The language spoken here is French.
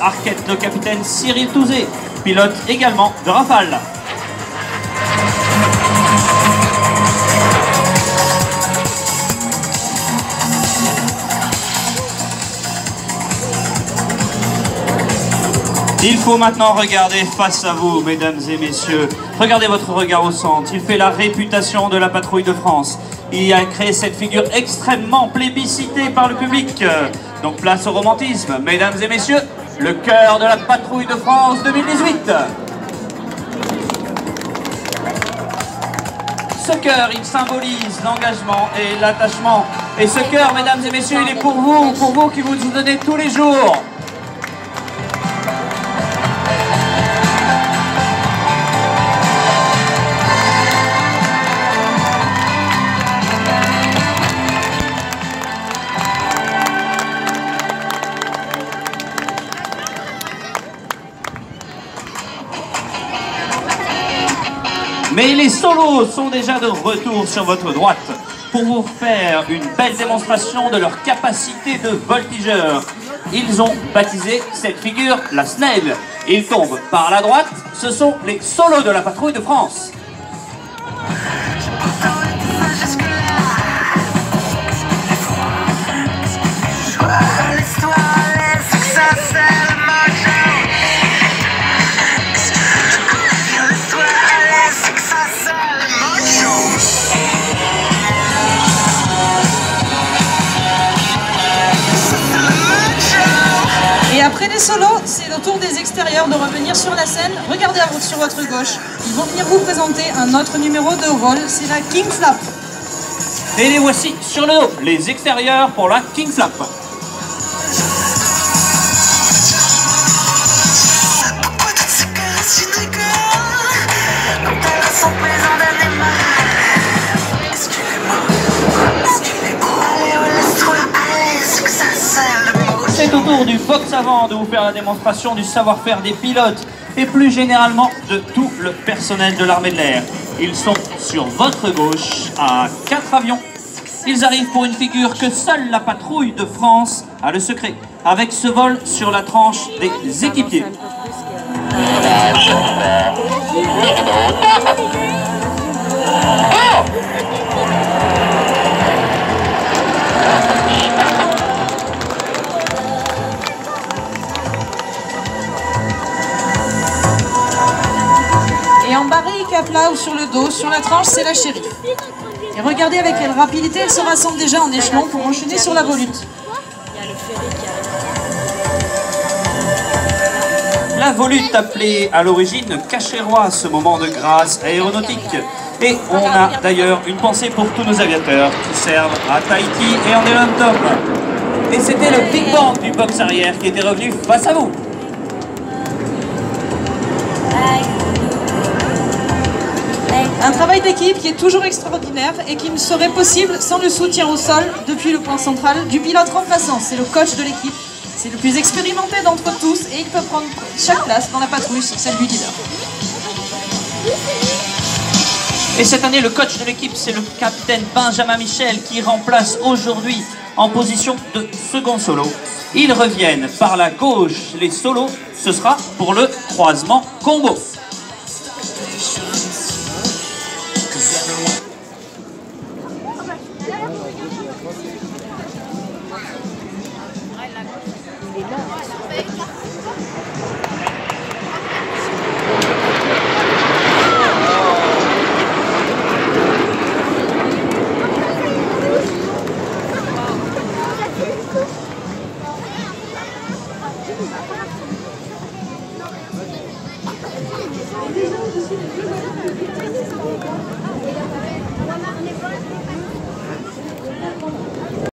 Arquette le capitaine Cyril Touzé, pilote également de Rafale. Il faut maintenant regarder face à vous, mesdames et messieurs. Regardez votre regard au centre. Il fait la réputation de la patrouille de France. Il a créé cette figure extrêmement plébiscitée par le public. Donc place au romantisme, mesdames et messieurs, le cœur de la patrouille de France 2018. Ce cœur, il symbolise l'engagement et l'attachement. Et ce cœur, mesdames et messieurs, il est pour vous qui vous donnez tous les jours. Mais les solos sont déjà de retour sur votre droite pour vous faire une belle démonstration de leur capacité de voltigeur. Ils ont baptisé cette figure la Snelle. Ils tombent par la droite, ce sont les solos de la patrouille de France. Et après les solos, c'est le tour des extérieurs de revenir sur la scène. Regardez sur votre gauche. Ils vont venir vous présenter un autre numéro de rôle, c'est la King Flap. Et les voici sur le dos, les extérieurs pour la King Flap. C'est au tour du box avant de vous faire la démonstration du savoir-faire des pilotes et plus généralement de tout le personnel de l'armée de l'air. Ils sont sur votre gauche à 4 avions. Ils arrivent pour une figure que seule la patrouille de France a le secret, avec ce vol sur la tranche des équipiers. Et en barrique à plat ou sur le dos, sur la tranche, c'est la shérif. Et regardez avec quelle rapidité elle se rassemble déjà en échelon pour enchaîner sur la volute. La volute appelée à l'origine Cachérois, ce moment de grâce aéronautique. Et on a d'ailleurs une pensée pour tous nos aviateurs qui servent à Tahiti et en Elantom. Et c'était le Big Bang du box arrière qui était revenu face à vous. Un travail d'équipe qui est toujours extraordinaire et qui ne serait possible sans le soutien au sol depuis le point central du pilote remplaçant. C'est le coach de l'équipe, c'est le plus expérimenté d'entre tous et il peut prendre chaque place dans la patrouille, celle du leader. Et cette année, le coach de l'équipe, c'est le capitaine Benjamin Michel qui remplace aujourd'hui en position de second solo. Ils reviennent par la gauche, les solos, ce sera pour le croisement combo. Thank you.